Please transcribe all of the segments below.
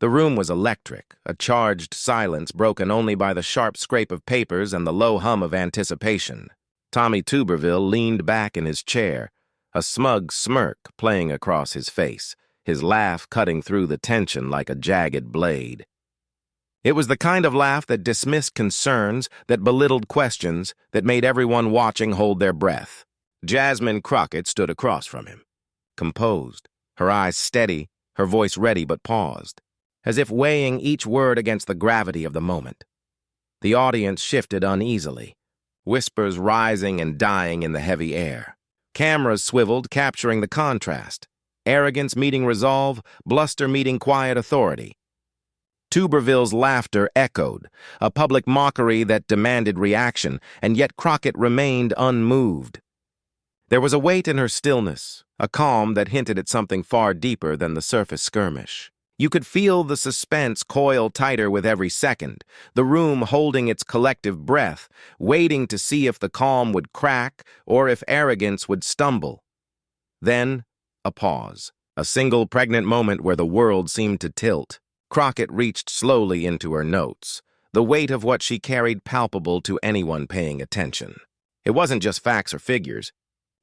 The room was electric, a charged silence broken only by the sharp scrape of papers and the low hum of anticipation. Tommy Tuberville leaned back in his chair, a smug smirk playing across his face, his laugh cutting through the tension like a jagged blade. It was the kind of laugh that dismissed concerns, that belittled questions, that made everyone watching hold their breath. Jasmine Crockett stood across from him, composed, her eyes steady, her voice ready but paused, as if weighing each word against the gravity of the moment. The audience shifted uneasily, whispers rising and dying in the heavy air. Cameras swiveled, capturing the contrast. Arrogance meeting resolve, bluster meeting quiet authority. Tuberville's laughter echoed, a public mockery that demanded reaction, and yet Crockett remained unmoved. There was a weight in her stillness, a calm that hinted at something far deeper than the surface skirmish. You could feel the suspense coil tighter with every second, the room holding its collective breath, waiting to see if the calm would crack or if arrogance would stumble. Then, a pause, a single pregnant moment where the world seemed to tilt. Crockett reached slowly into her notes, the weight of what she carried palpable to anyone paying attention. It wasn't just facts or figures.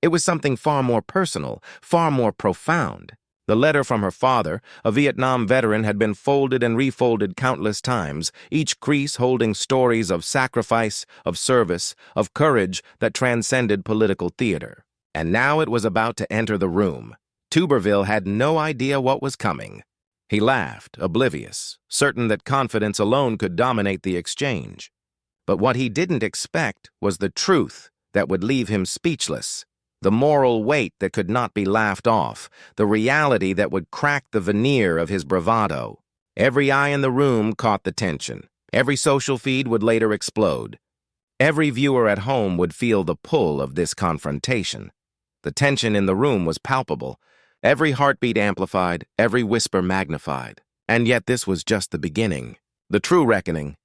It was something far more personal, far more profound. The letter from her father, a Vietnam veteran, had been folded and refolded countless times, each crease holding stories of sacrifice, of service, of courage that transcended political theater. And now it was about to enter the room. Tuberville had no idea what was coming. He laughed, oblivious, certain that confidence alone could dominate the exchange. But what he didn't expect was the truth that would leave him speechless, the moral weight that could not be laughed off, the reality that would crack the veneer of his bravado. Every eye in the room caught the tension. Every social feed would later explode. Every viewer at home would feel the pull of this confrontation. The tension in the room was palpable. Every heartbeat amplified, every whisper magnified. And yet this was just the beginning. The true reckoning,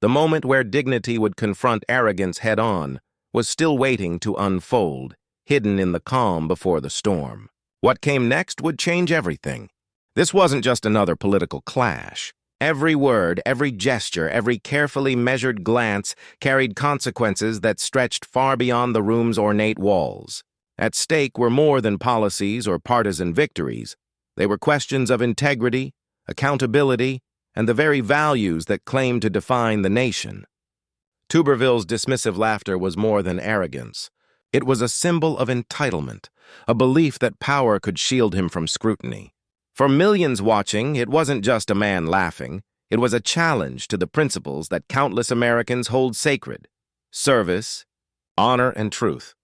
the moment where dignity would confront arrogance head-on, was still waiting to unfold, hidden in the calm before the storm. What came next would change everything. This wasn't just another political clash. Every word, every gesture, every carefully measured glance carried consequences that stretched far beyond the room's ornate walls. At stake were more than policies or partisan victories. They were questions of integrity, accountability, and the very values that claimed to define the nation. Tuberville's dismissive laughter was more than arrogance. It was a symbol of entitlement, a belief that power could shield him from scrutiny. For millions watching, it wasn't just a man laughing. It was a challenge to the principles that countless Americans hold sacred: service, honor, and truth.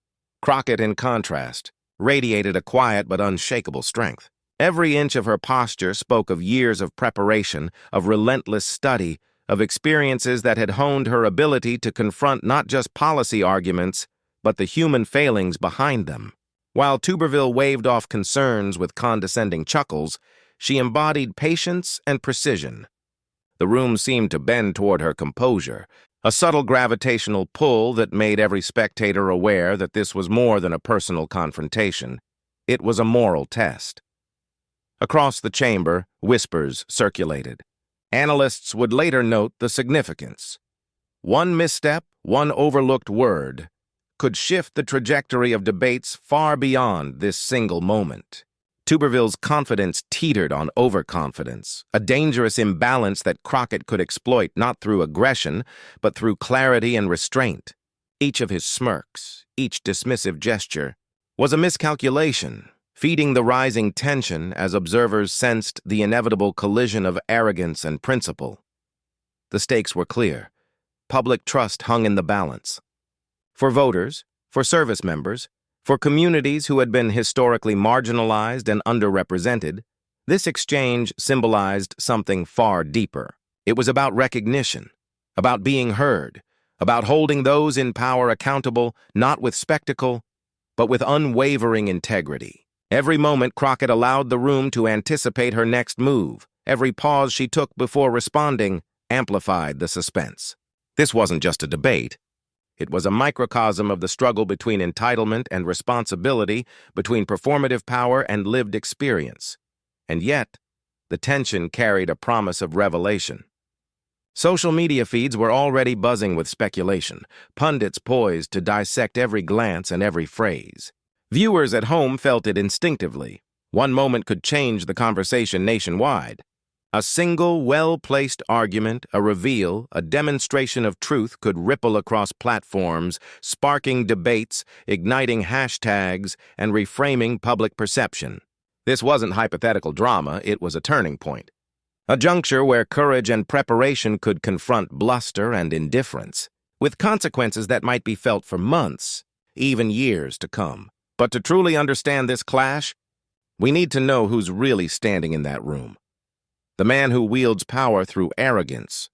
Crockett, in contrast, radiated a quiet but unshakable strength. Every inch of her posture spoke of years of preparation, of relentless study, of experiences that had honed her ability to confront not just policy arguments, but the human failings behind them. While Tuberville waved off concerns with condescending chuckles, she embodied patience and precision. The room seemed to bend toward her composure, a subtle gravitational pull that made every spectator aware that this was more than a personal confrontation. It was a moral test. Across the chamber, whispers circulated. Analysts would later note the significance. One misstep, one overlooked word, could shift the trajectory of debates far beyond this single moment. Tuberville's confidence teetered on overconfidence, a dangerous imbalance that Crockett could exploit not through aggression, but through clarity and restraint. Each of his smirks, each dismissive gesture, was a miscalculation, feeding the rising tension as observers sensed the inevitable collision of arrogance and principle. The stakes were clear. Public trust hung in the balance. For voters, for service members, for communities who had been historically marginalized and underrepresented, this exchange symbolized something far deeper. It was about recognition, about being heard, about holding those in power accountable not with spectacle, but with unwavering integrity. Every moment Crockett allowed the room to anticipate her next move. Every pause she took before responding amplified the suspense. This wasn't just a debate. It was a microcosm of the struggle between entitlement and responsibility, between performative power and lived experience. And yet, The tension carried a promise of revelation. Social media feeds were already buzzing with speculation, pundits poised to dissect every glance and every phrase. Viewers at home felt it instinctively. One moment could change the conversation nationwide. A single, well-placed argument, a reveal, a demonstration of truth could ripple across platforms, sparking debates, igniting hashtags, and reframing public perception. This wasn't hypothetical drama, it was a turning point. A juncture where courage and preparation could confront bluster and indifference, with consequences that might be felt for months, even years to come. But to truly understand this clash, we need to know who's really standing in that room. The man who wields power through arrogance,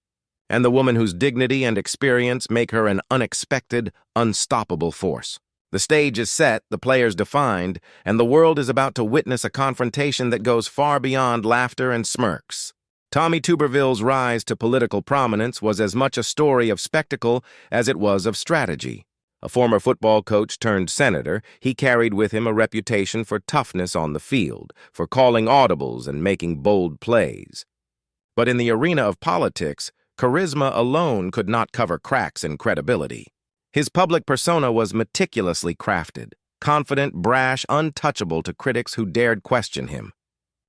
and the woman whose dignity and experience make her an unexpected, unstoppable force. The stage is set, the players defined, and the world is about to witness a confrontation that goes far beyond laughter and smirks. Tommy Tuberville's rise to political prominence was as much a story of spectacle as it was of strategy. A former football coach turned senator, he carried with him a reputation for toughness on the field, for calling audibles and making bold plays. But in the arena of politics, charisma alone could not cover cracks in credibility. His public persona was meticulously crafted, confident, brash, untouchable to critics who dared question him.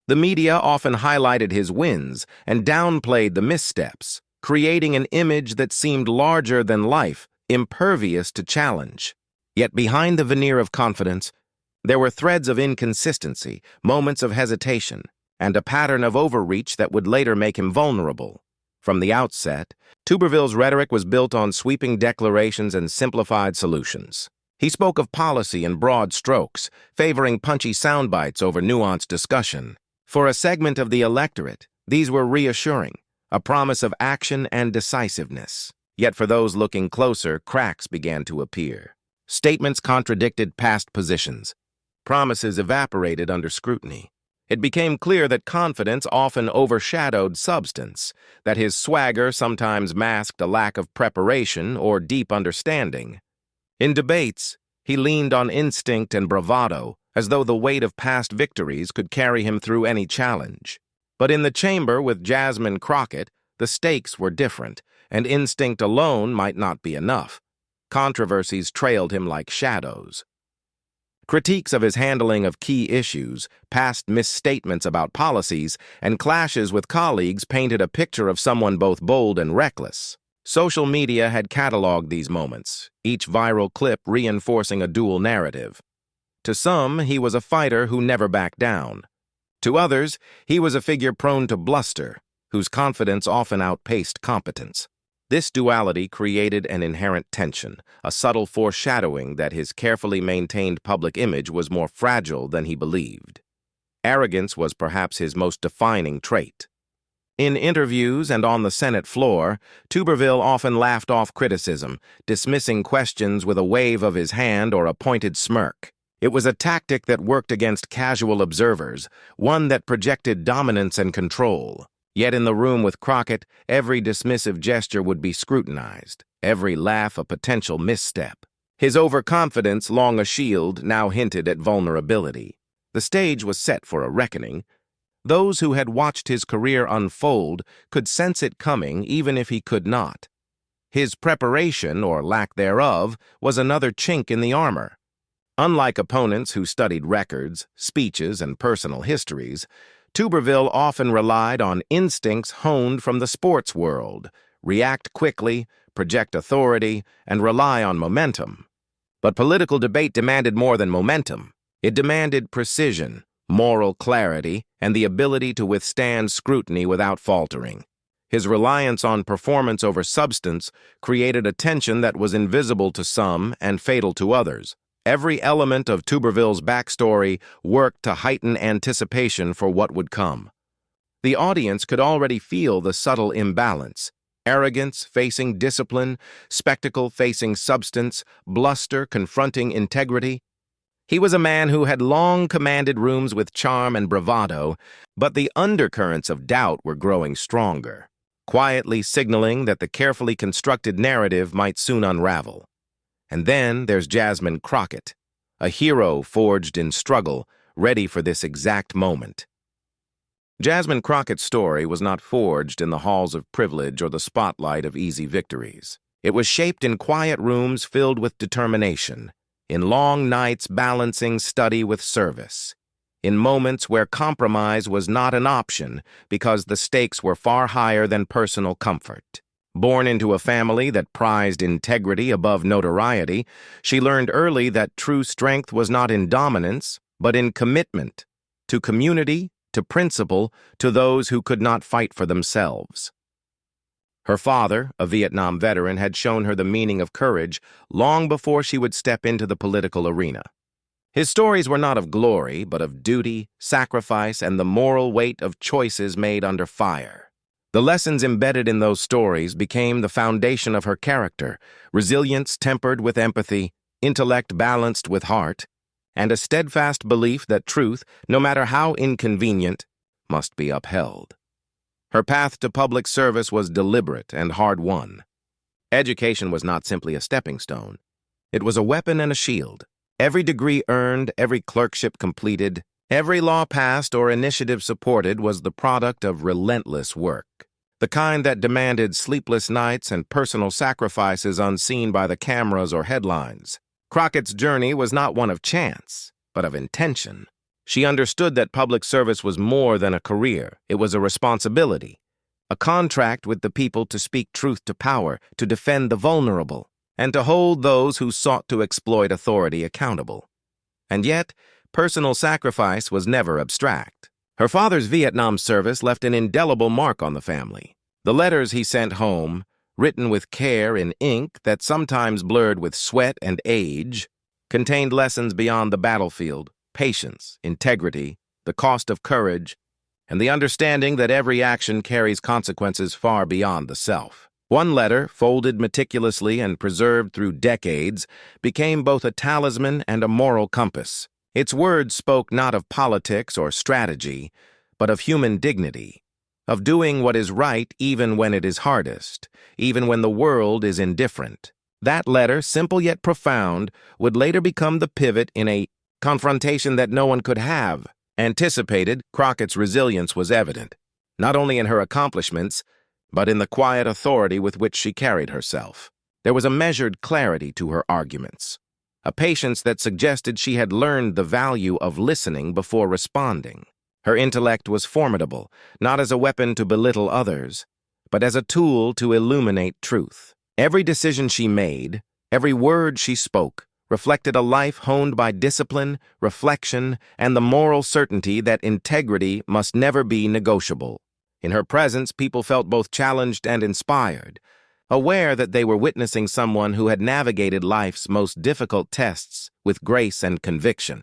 The media often highlighted his wins and downplayed the missteps, creating an image that seemed larger than life, impervious to challenge. Yet behind the veneer of confidence, there were threads of inconsistency, moments of hesitation, and a pattern of overreach that would later make him vulnerable. From the outset, Tuberville's rhetoric was built on sweeping declarations and simplified solutions. He spoke of policy in broad strokes, favoring punchy soundbites over nuanced discussion. For a segment of the electorate, these were reassuring, a promise of action and decisiveness. Yet for those looking closer, cracks began to appear. Statements contradicted past positions. Promises evaporated under scrutiny. It became clear that confidence often overshadowed substance, that his swagger sometimes masked a lack of preparation or deep understanding. In debates, he leaned on instinct and bravado, as though the weight of past victories could carry him through any challenge. But in the chamber with Jasmine Crockett, the stakes were different, and instinct alone might not be enough. Controversies trailed him like shadows. Critiques of his handling of key issues, past misstatements about policies, and clashes with colleagues painted a picture of someone both bold and reckless. Social media had cataloged these moments, each viral clip reinforcing a dual narrative. To some, he was a fighter who never backed down. To others, he was a figure prone to bluster, whose confidence often outpaced competence. This duality created an inherent tension, a subtle foreshadowing that his carefully maintained public image was more fragile than he believed. Arrogance was perhaps his most defining trait. In interviews and on the Senate floor, Tuberville often laughed off criticism, dismissing questions with a wave of his hand or a pointed smirk. It was a tactic that worked against casual observers, one that projected dominance and control. Yet in the room with Crockett, every dismissive gesture would be scrutinized, every laugh a potential misstep. His overconfidence, long a shield, now hinted at vulnerability. The stage was set for a reckoning. Those who had watched his career unfold could sense it coming even if he could not. His preparation, or lack thereof, was another chink in the armor. Unlike opponents who studied records, speeches, and personal histories, Tuberville often relied on instincts honed from the sports world, react quickly, project authority, and rely on momentum. But political debate demanded more than momentum. It demanded precision, moral clarity, and the ability to withstand scrutiny without faltering. His reliance on performance over substance created a tension that was invisible to some and fatal to others. Every element of Tuberville's backstory worked to heighten anticipation for what would come. The audience could already feel the subtle imbalance: arrogance facing discipline, spectacle facing substance, bluster confronting integrity. He was a man who had long commanded rooms with charm and bravado, but the undercurrents of doubt were growing stronger, quietly signaling that the carefully constructed narrative might soon unravel. And then there's Jasmine Crockett, a hero forged in struggle, ready for this exact moment. Jasmine Crockett's story was not forged in the halls of privilege or the spotlight of easy victories. It was shaped in quiet rooms filled with determination, in long nights balancing study with service, in moments where compromise was not an option because the stakes were far higher than personal comfort. Born into a family that prized integrity above notoriety, she learned early that true strength was not in dominance, but in commitment to community, to principle, to those who could not fight for themselves. Her father, a Vietnam veteran, had shown her the meaning of courage long before she would step into the political arena. His stories were not of glory, but of duty, sacrifice, and the moral weight of choices made under fire. The lessons embedded in those stories became the foundation of her character, resilience tempered with empathy, intellect balanced with heart, and a steadfast belief that truth, no matter how inconvenient, must be upheld. Her path to public service was deliberate and hard-won. Education was not simply a stepping stone. It was a weapon and a shield. Every degree earned, every clerkship completed, every law passed or initiative supported was the product of relentless work, the kind that demanded sleepless nights and personal sacrifices unseen by the cameras or headlines. Crockett's journey was not one of chance, but of intention. She understood that public service was more than a career. It was a responsibility, a contract with the people to speak truth to power, to defend the vulnerable, and to hold those who sought to exploit authority accountable. And yet, personal sacrifice was never abstract. Her father's Vietnam service left an indelible mark on the family. The letters he sent home, written with care in ink that sometimes blurred with sweat and age, contained lessons beyond the battlefield: patience, integrity, the cost of courage, and the understanding that every action carries consequences far beyond the self. One letter, folded meticulously and preserved through decades, became both a talisman and a moral compass. Its words spoke not of politics or strategy, but of human dignity, of doing what is right even when it is hardest, even when the world is indifferent. That letter, simple yet profound, would later become the pivot in a confrontation that no one could have anticipated. Crockett's resilience was evident, not only in her accomplishments, but in the quiet authority with which she carried herself. There was a measured clarity to her arguments, a patience that suggested she had learned the value of listening before responding. Her intellect was formidable, not as a weapon to belittle others, but as a tool to illuminate truth. Every decision she made, every word she spoke, reflected a life honed by discipline, reflection, and the moral certainty that integrity must never be negotiable. In her presence, people felt both challenged and inspired, aware that they were witnessing someone who had navigated life's most difficult tests with grace and conviction.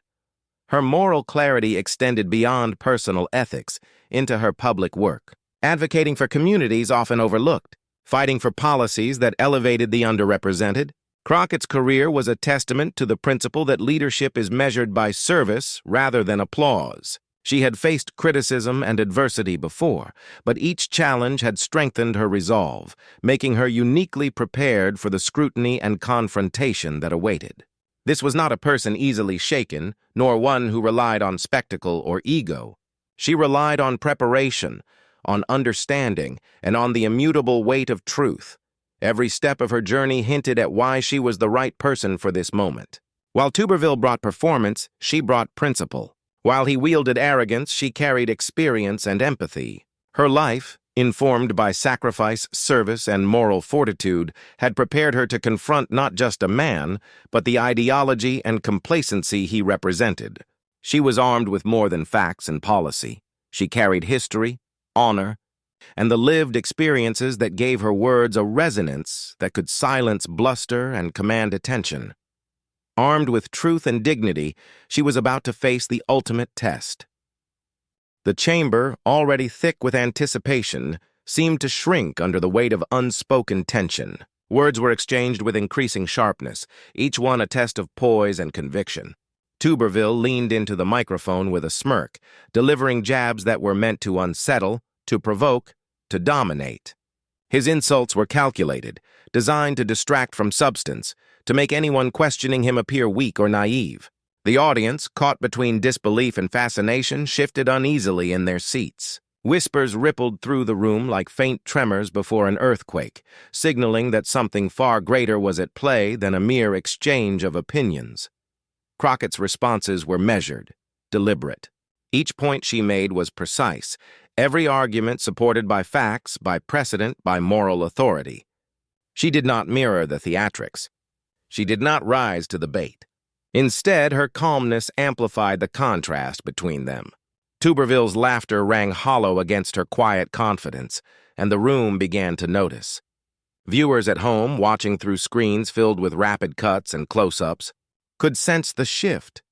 Her moral clarity extended beyond personal ethics into her public work, advocating for communities often overlooked, fighting for policies that elevated the underrepresented. Crockett's career was a testament to the principle that leadership is measured by service rather than applause. She had faced criticism and adversity before, but each challenge had strengthened her resolve, making her uniquely prepared for the scrutiny and confrontation that awaited. This was not a person easily shaken, nor one who relied on spectacle or ego. She relied on preparation, on understanding, and on the immutable weight of truth. Every step of her journey hinted at why she was the right person for this moment. While Tuberville brought performance, she brought principle. While he wielded arrogance, she carried experience and empathy. Her life, informed by sacrifice, service, and moral fortitude, had prepared her to confront not just a man, but the ideology and complacency he represented. She was armed with more than facts and policy. She carried history, honor, and the lived experiences that gave her words a resonance that could silence bluster and command attention. Armed with truth and dignity, she was about to face the ultimate test. The chamber, already thick with anticipation, seemed to shrink under the weight of unspoken tension. Words were exchanged with increasing sharpness, each one a test of poise and conviction. Tuberville leaned into the microphone with a smirk, delivering jabs that were meant to unsettle, to provoke, to dominate. His insults were calculated, designed to distract from substance, to make anyone questioning him appear weak or naive. The audience, caught between disbelief and fascination, shifted uneasily in their seats. Whispers rippled through the room like faint tremors before an earthquake, signaling that something far greater was at play than a mere exchange of opinions. Crockett's responses were measured, deliberate. Each point she made was precise, every argument supported by facts, by precedent, by moral authority. She did not mirror the theatrics. She did not rise to the bait. Instead, her calmness amplified the contrast between them. Tuberville's laughter rang hollow against her quiet confidence, and the room began to notice. Viewers at home, watching through screens filled with rapid cuts and close-ups, could sense the shift.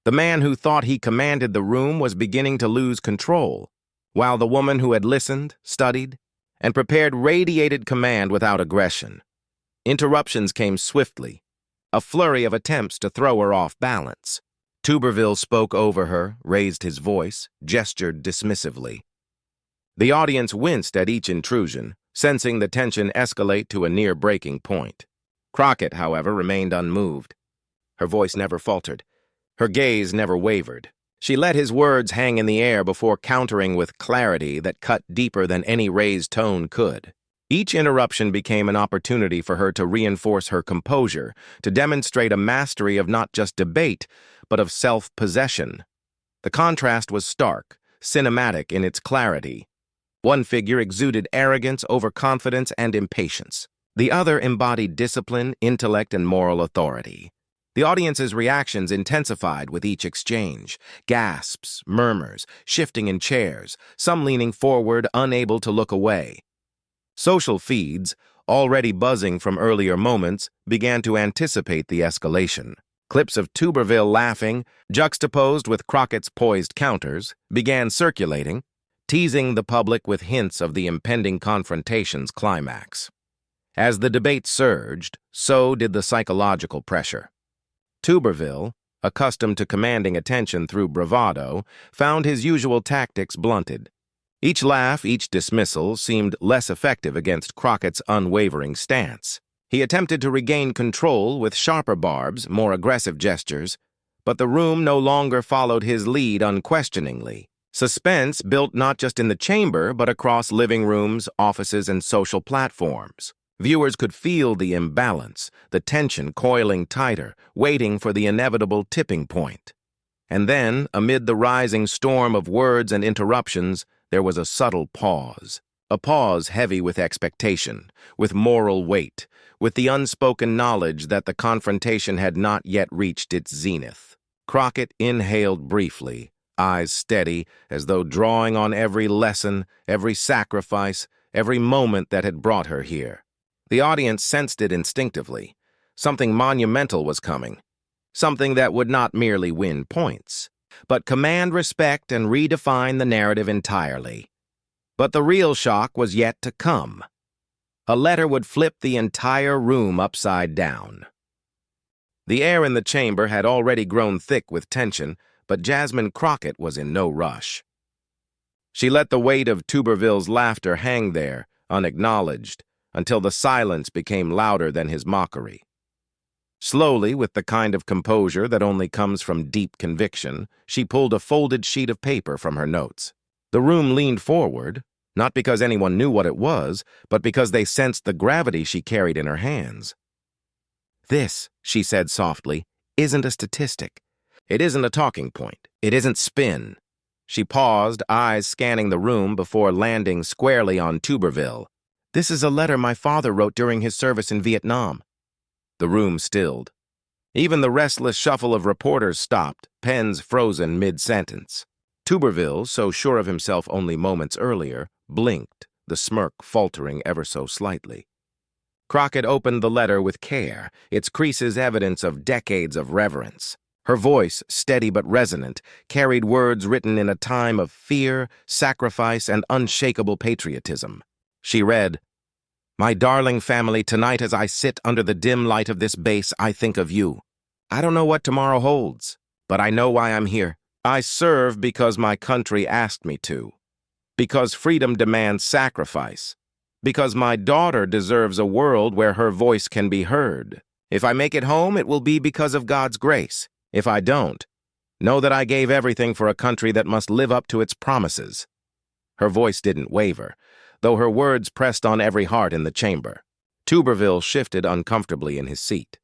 The man who thought he commanded the room was beginning to lose control, while the woman who had listened, studied, and prepared radiated command without aggression. Interruptions came swiftly, a flurry of attempts to throw her off balance. Tuberville spoke over her, raised his voice, gestured dismissively. The audience winced at each intrusion, sensing the tension escalate to a near breaking point. Crockett, however, remained unmoved. Her voice never faltered. Her gaze never wavered. She let his words hang in the air before countering with clarity that cut deeper than any raised tone could. Each interruption became an opportunity for her to reinforce her composure, to demonstrate a mastery of not just debate, but of self-possession. The contrast was stark, cinematic in its clarity. One figure exuded arrogance, overconfidence, and impatience. The other embodied discipline, intellect, and moral authority. The audience's reactions intensified with each exchange. Gasps, murmurs, shifting in chairs, some leaning forward, unable to look away. Social feeds, already buzzing from earlier moments, began to anticipate the escalation. Clips of Tuberville laughing, juxtaposed with Crockett's poised counters, began circulating, teasing the public with hints of the impending confrontation's climax. As the debate surged, so did the psychological pressure. Tuberville, accustomed to commanding attention through bravado, found his usual tactics blunted. Each laugh, each dismissal seemed less effective against Crockett's unwavering stance. He attempted to regain control with sharper barbs, more aggressive gestures, but the room no longer followed his lead unquestioningly. Suspense built not just in the chamber, but across living rooms, offices, and social platforms. Viewers could feel the imbalance, the tension coiling tighter, waiting for the inevitable tipping point. And then, amid the rising storm of words and interruptions, there was a subtle pause. A pause heavy with expectation, with moral weight, with the unspoken knowledge that the confrontation had not yet reached its zenith. Crockett inhaled briefly, eyes steady, as though drawing on every lesson, every sacrifice, every moment that had brought her here. The audience sensed it instinctively. Something monumental was coming. Something that would not merely win points, but command respect and redefine the narrative entirely. But the real shock was yet to come. A letter would flip the entire room upside down. The air in the chamber had already grown thick with tension, but Jasmine Crockett was in no rush. She let the weight of Tuberville's laughter hang there, unacknowledged, until the silence became louder than his mockery. Slowly, with the kind of composure that only comes from deep conviction, she pulled a folded sheet of paper from her notes. The room leaned forward, not because anyone knew what it was, but because they sensed the gravity she carried in her hands. "This," she said softly, "isn't a statistic. It isn't a talking point. It isn't spin." She paused, eyes scanning the room before landing squarely on Tuberville. "This is a letter my father wrote during his service in Vietnam." The room stilled. Even the restless shuffle of reporters stopped, pens frozen mid-sentence. Tuberville, so sure of himself only moments earlier, blinked, the smirk faltering ever so slightly. Crockett opened the letter with care, its creases evidence of decades of reverence. Her voice, steady but resonant, carried words written in a time of fear, sacrifice, and unshakable patriotism. She read, "My darling family, tonight as I sit under the dim light of this base, I think of you. I don't know what tomorrow holds, but I know why I'm here. I serve because my country asked me to, because freedom demands sacrifice, because my daughter deserves a world where her voice can be heard. If I make it home, it will be because of God's grace. If I don't, know that I gave everything for a country that must live up to its promises." Her voice didn't waver, though her words pressed on every heart in the chamber. Tuberville shifted uncomfortably in his seat.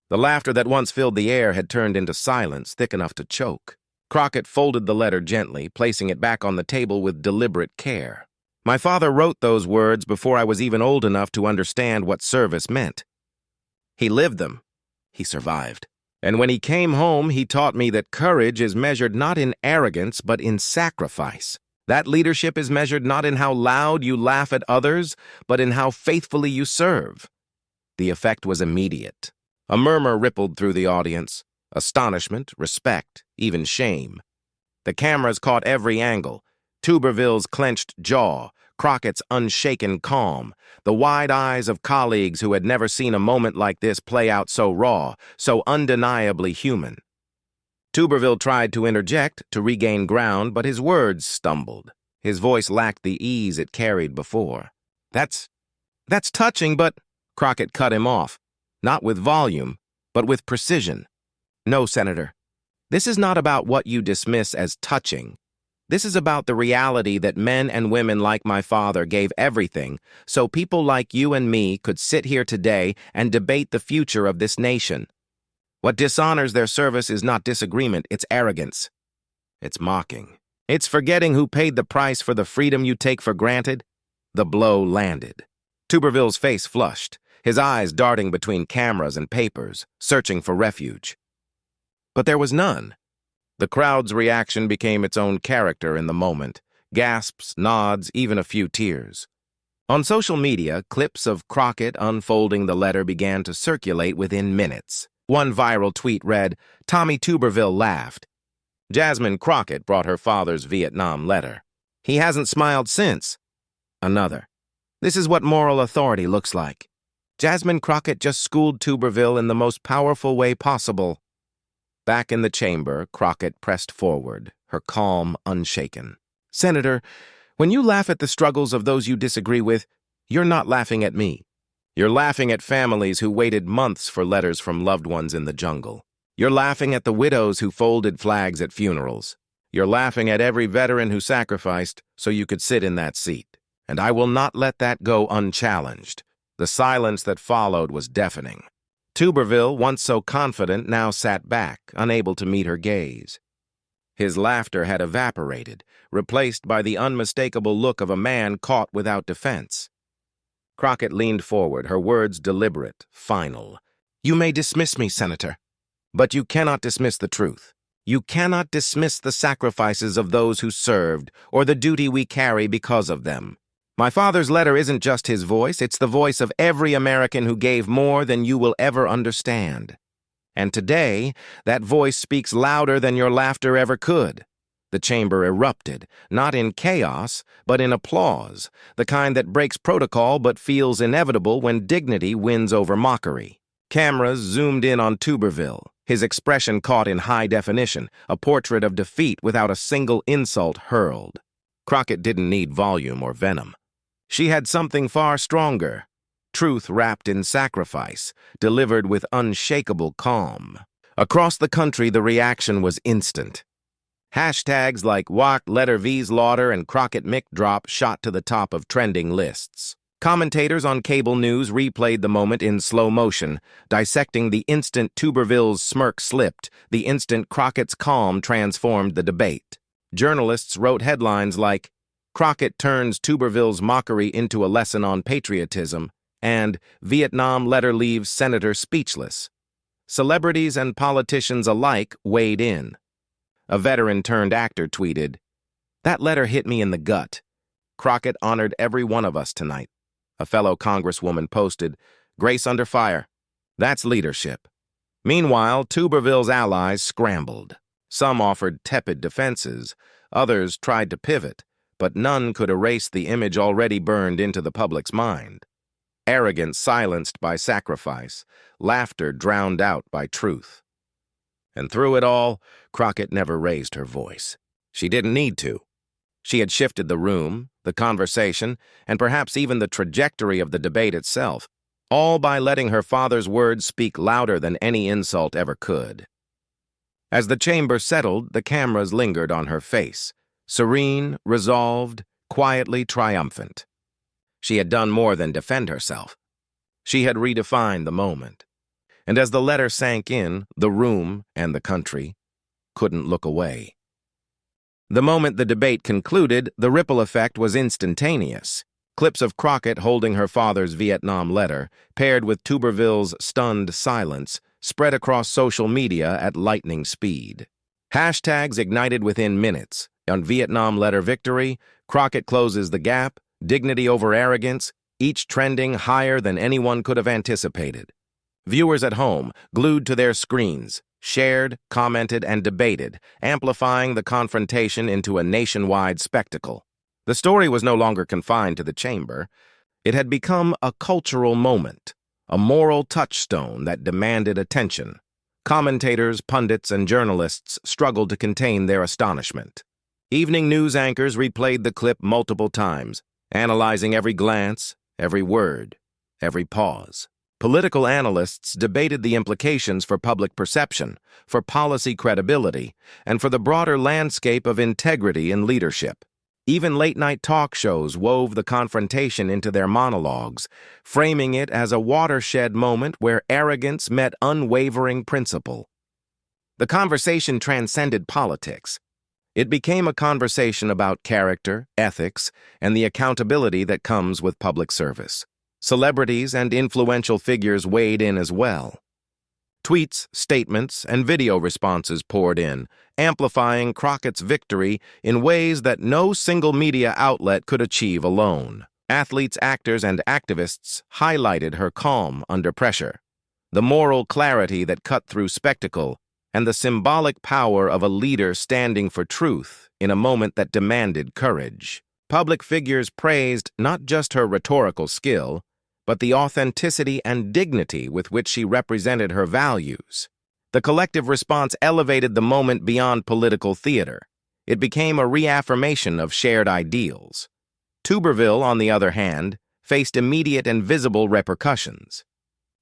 The laughter that once filled the air had turned into silence thick enough to choke. Crockett folded the letter gently, placing it back on the table with deliberate care. My father wrote those words before I was even old enough to understand what service meant. He lived them. He survived. And when he came home, he taught me that courage is measured not in arrogance, but in sacrifice. That leadership is measured not in how loud you laugh at others, but in how faithfully you serve. The effect was immediate. A murmur rippled through the audience. Astonishment, respect, even shame. The cameras caught every angle. Tuberville's clenched jaw, Crockett's unshaken calm, the wide eyes of colleagues who had never seen a moment like this play out so raw, so undeniably human. Tuberville tried to interject, to regain ground, but his words stumbled. His voice lacked the ease it carried before. That's touching, but... Crockett cut him off, not with volume, but with precision. No, Senator. This is not about what you dismiss as touching. This is about the reality that men and women like my father gave everything so people like you and me could sit here today and debate the future of this nation. What dishonors their service is not disagreement, it's arrogance. It's mocking. It's forgetting who paid the price for the freedom you take for granted. The blow landed. Tuberville's face flushed, his eyes darting between cameras and papers, searching for refuge. But there was none. The crowd's reaction became its own character in the moment. Gasps, nods, even a few tears. On social media, clips of Crockett unfolding the letter began to circulate within minutes. One viral tweet read, "Tommy Tuberville laughed. Jasmine Crockett brought her father's Vietnam letter. He hasn't smiled since." Another. "This is what moral authority looks like. Jasmine Crockett just schooled Tuberville in the most powerful way possible." Back in the chamber, Crockett pressed forward, her calm unshaken. "Senator, when you laugh at the struggles of those you disagree with, you're not laughing at me. You're laughing at families who waited months for letters from loved ones in the jungle. You're laughing at the widows who folded flags at funerals. You're laughing at every veteran who sacrificed so you could sit in that seat. And I will not let that go unchallenged." The silence that followed was deafening. Tuberville, once so confident, now sat back, unable to meet her gaze. His laughter had evaporated, replaced by the unmistakable look of a man caught without defense. Crockett leaned forward, her words deliberate, final. "You may dismiss me, Senator, but you cannot dismiss the truth. You cannot dismiss the sacrifices of those who served, or the duty we carry because of them. My father's letter isn't just his voice, it's the voice of every American who gave more than you will ever understand. And today, that voice speaks louder than your laughter ever could." The chamber erupted, not in chaos, but in applause, the kind that breaks protocol but feels inevitable when dignity wins over mockery. Cameras zoomed in on Tuberville, his expression caught in high definition, a portrait of defeat without a single insult hurled. Crockett didn't need volume or venom. She had something far stronger, truth wrapped in sacrifice, delivered with unshakable calm. Across the country, the reaction was instant. Hashtags like Wack Letter V's Lauder and Crockett Mick Drop shot to the top of trending lists. Commentators on cable news replayed the moment in slow motion, dissecting the instant Tuberville's smirk slipped, the instant Crockett's calm transformed the debate. Journalists wrote headlines like, "Crockett turns Tuberville's mockery into a lesson on patriotism," and "Vietnam letter leaves senator speechless." Celebrities and politicians alike weighed in. A veteran-turned-actor tweeted, "That letter hit me in the gut. Crockett honored every one of us tonight." A fellow congresswoman posted, "Grace under fire. That's leadership." Meanwhile, Tuberville's allies scrambled. Some offered tepid defenses, others tried to pivot, but none could erase the image already burned into the public's mind. Arrogance silenced by sacrifice, laughter drowned out by truth. And through it all, Crockett never raised her voice. She didn't need to. She had shifted the room, the conversation, and perhaps even the trajectory of the debate itself, all by letting her father's words speak louder than any insult ever could. As the chamber settled, the cameras lingered on her face, serene, resolved, quietly triumphant. She had done more than defend herself. She had redefined the moment. And as the letter sank in, the room and the country couldn't look away. The moment the debate concluded, the ripple effect was instantaneous. Clips of Crockett holding her father's Vietnam letter, paired with Tuberville's stunned silence, spread across social media at lightning speed. Hashtags ignited within minutes. On Vietnam letter victory, Crockett closes the gap, dignity over arrogance, each trending higher than anyone could have anticipated. Viewers at home, glued to their screens, shared, commented, and debated, amplifying the confrontation into a nationwide spectacle. The story was no longer confined to the chamber. It had become a cultural moment, a moral touchstone that demanded attention. Commentators, pundits, and journalists struggled to contain their astonishment. Evening news anchors replayed the clip multiple times, analyzing every glance, every word, every pause. Political analysts debated the implications for public perception, for policy credibility, and for the broader landscape of integrity in leadership. Even late-night talk shows wove the confrontation into their monologues, framing it as a watershed moment where arrogance met unwavering principle. The conversation transcended politics. It became a conversation about character, ethics, and the accountability that comes with public service. Celebrities and influential figures weighed in as well. Tweets, statements, and video responses poured in, amplifying Crockett's victory in ways that no single media outlet could achieve alone. Athletes, actors, and activists highlighted her calm under pressure, the moral clarity that cut through spectacle, and the symbolic power of a leader standing for truth in a moment that demanded courage. Public figures praised not just her rhetorical skill, but the authenticity and dignity with which she represented her values. The collective response elevated the moment beyond political theater. It became a reaffirmation of shared ideals. Tuberville, on the other hand, faced immediate and visible repercussions.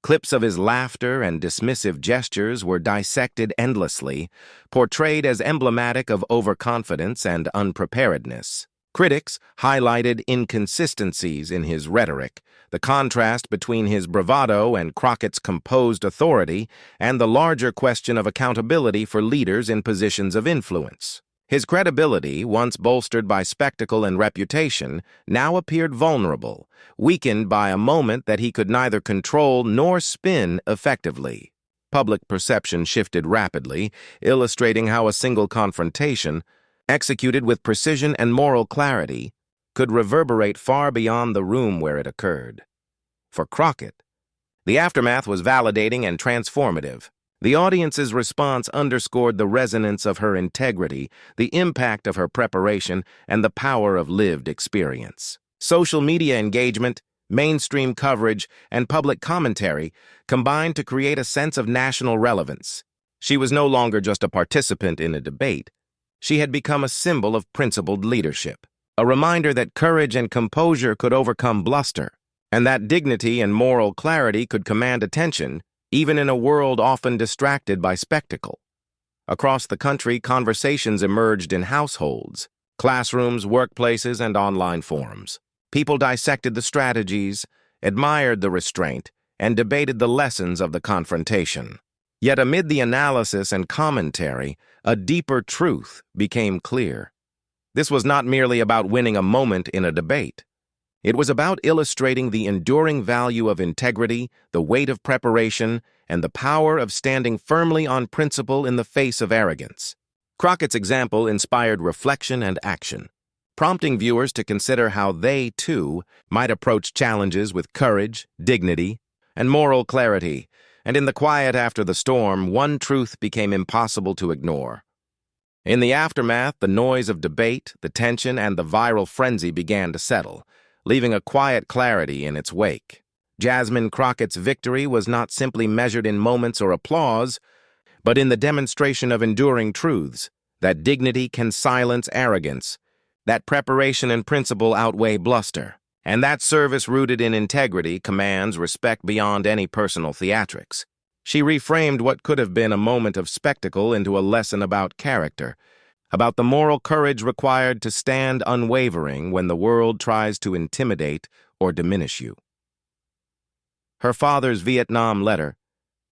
Clips of his laughter and dismissive gestures were dissected endlessly, portrayed as emblematic of overconfidence and unpreparedness. Critics highlighted inconsistencies in his rhetoric, the contrast between his bravado and Crockett's composed authority, and the larger question of accountability for leaders in positions of influence. His credibility, once bolstered by spectacle and reputation, now appeared vulnerable, weakened by a moment that he could neither control nor spin effectively. Public perception shifted rapidly, illustrating how a single confrontation, executed with precision and moral clarity, could reverberate far beyond the room where it occurred. For Crockett, the aftermath was validating and transformative. The audience's response underscored the resonance of her integrity, the impact of her preparation, and the power of lived experience. Social media engagement, mainstream coverage, and public commentary combined to create a sense of national relevance. She was no longer just a participant in a debate. She had become a symbol of principled leadership, a reminder that courage and composure could overcome bluster, and that dignity and moral clarity could command attention, even in a world often distracted by spectacle. Across the country, conversations emerged in households, classrooms, workplaces, and online forums. People dissected the strategies, admired the restraint, and debated the lessons of the confrontation. Yet amid the analysis and commentary, a deeper truth became clear. This was not merely about winning a moment in a debate. It was about illustrating the enduring value of integrity, the weight of preparation, and the power of standing firmly on principle in the face of arrogance. Crockett's example inspired reflection and action, prompting viewers to consider how they, too, might approach challenges with courage, dignity, and moral clarity. And in the quiet after the storm, one truth became impossible to ignore. In the aftermath, the noise of debate, the tension, and the viral frenzy began to settle, leaving a quiet clarity in its wake. Jasmine Crockett's victory was not simply measured in moments or applause, but in the demonstration of enduring truths, that dignity can silence arrogance, that preparation and principle outweigh bluster, and that service rooted in integrity commands respect beyond any personal theatrics. She reframed what could have been a moment of spectacle into a lesson about character, about the moral courage required to stand unwavering when the world tries to intimidate or diminish you. Her father's Vietnam letter,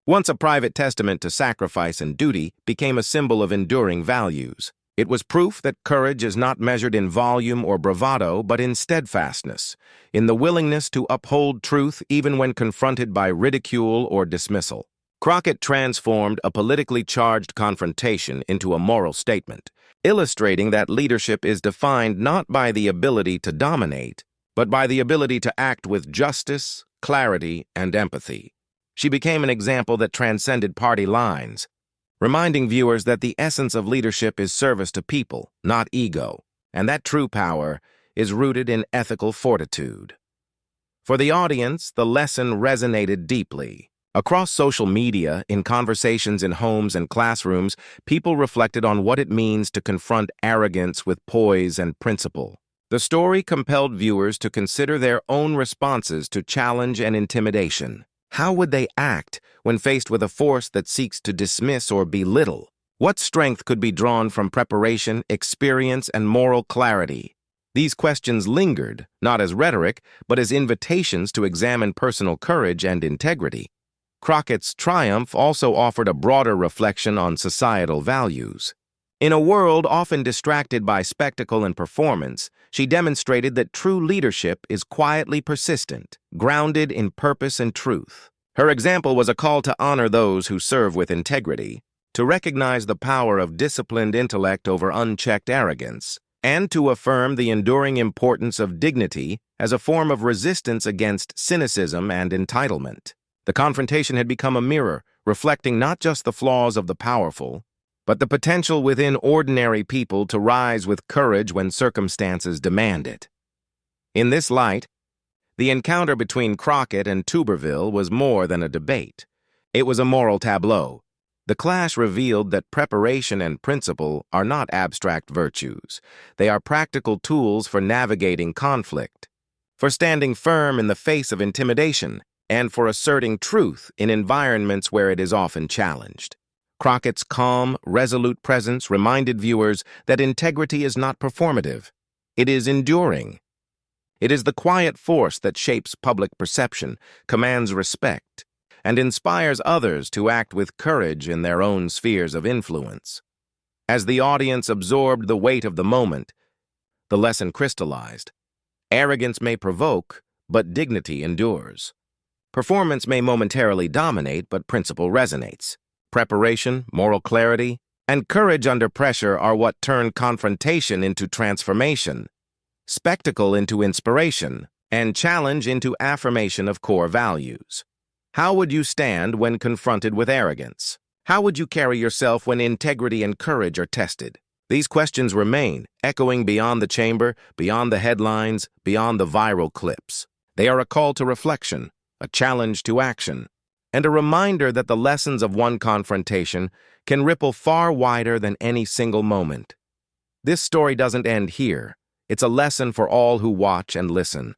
once a private testament to sacrifice and duty, became a symbol of enduring values. It was proof that courage is not measured in volume or bravado, but in steadfastness, in the willingness to uphold truth even when confronted by ridicule or dismissal. Crockett transformed a politically charged confrontation into a moral statement, illustrating that leadership is defined not by the ability to dominate, but by the ability to act with justice, clarity, and empathy. She became an example that transcended party lines, reminding viewers that the essence of leadership is service to people, not ego, and that true power is rooted in ethical fortitude. For the audience, the lesson resonated deeply. Across social media, in conversations in homes and classrooms, people reflected on what it means to confront arrogance with poise and principle. The story compelled viewers to consider their own responses to challenge and intimidation. How would they act when faced with a force that seeks to dismiss or belittle? What strength could be drawn from preparation, experience, and moral clarity? These questions lingered, not as rhetoric, but as invitations to examine personal courage and integrity. Crockett's triumph also offered a broader reflection on societal values. In a world often distracted by spectacle and performance, she demonstrated that true leadership is quietly persistent, grounded in purpose and truth. Her example was a call to honor those who serve with integrity, to recognize the power of disciplined intellect over unchecked arrogance, and to affirm the enduring importance of dignity as a form of resistance against cynicism and entitlement. The confrontation had become a mirror, reflecting not just the flaws of the powerful, but the potential within ordinary people to rise with courage when circumstances demand it. In this light, the encounter between Crockett and Tuberville was more than a debate. It was a moral tableau. The clash revealed that preparation and principle are not abstract virtues. They are practical tools for navigating conflict, for standing firm in the face of intimidation, and for asserting truth in environments where it is often challenged. Crockett's calm, resolute presence reminded viewers that integrity is not performative. It is enduring. It is the quiet force that shapes public perception, commands respect, and inspires others to act with courage in their own spheres of influence. As the audience absorbed the weight of the moment, the lesson crystallized. Arrogance may provoke, but dignity endures. Performance may momentarily dominate, but principle resonates. Preparation, moral clarity, and courage under pressure are what turn confrontation into transformation, spectacle into inspiration, and challenge into affirmation of core values. How would you stand when confronted with arrogance? How would you carry yourself when integrity and courage are tested? These questions remain, echoing beyond the chamber, beyond the headlines, beyond the viral clips. They are a call to reflection, a challenge to action, and a reminder that the lessons of one confrontation can ripple far wider than any single moment. This story doesn't end here. It's a lesson for all who watch and listen.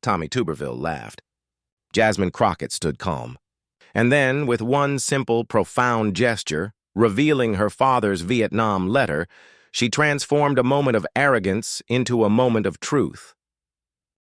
Tommy Tuberville laughed. Jasmine Crockett stood calm. And then, with one simple, profound gesture, revealing her father's Vietnam letter, she transformed a moment of arrogance into a moment of truth.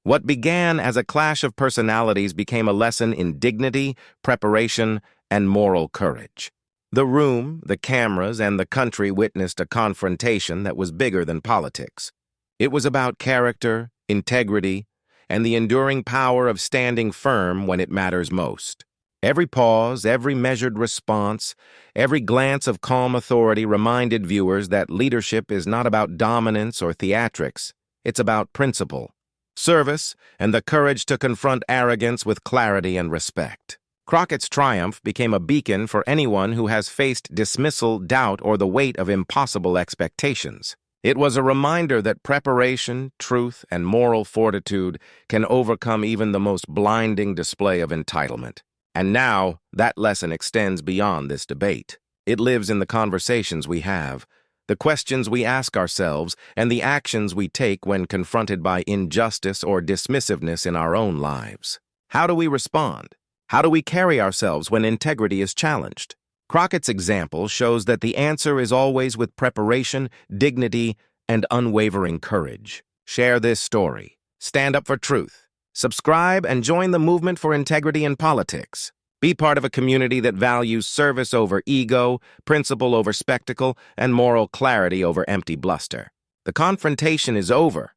What began as a clash of personalities became a lesson in dignity, preparation, and moral courage. The room, the cameras, and the country witnessed a confrontation that was bigger than politics. It was about character, integrity, and the enduring power of standing firm when it matters most. Every pause, every measured response, every glance of calm authority reminded viewers that leadership is not about dominance or theatrics. It's about principle, service, and the courage to confront arrogance with clarity and respect. Crockett's triumph became a beacon for anyone who has faced dismissal, doubt, or the weight of impossible expectations. It was a reminder that preparation, truth, and moral fortitude can overcome even the most blinding display of entitlement. And now, that lesson extends beyond this debate. It lives in the conversations we have, the questions we ask ourselves, and the actions we take when confronted by injustice or dismissiveness in our own lives. How do we respond? How do we carry ourselves when integrity is challenged? Crockett's example shows that the answer is always with preparation, dignity, and unwavering courage. Share this story. Stand up for truth. Subscribe and join the movement for integrity in politics. Be part of a community that values service over ego, principle over spectacle, and moral clarity over empty bluster. The confrontation is over,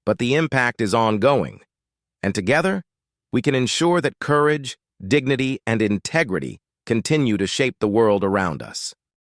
but the impact is ongoing. And together, we can ensure that courage, dignity, and integrity continue to shape the world around us.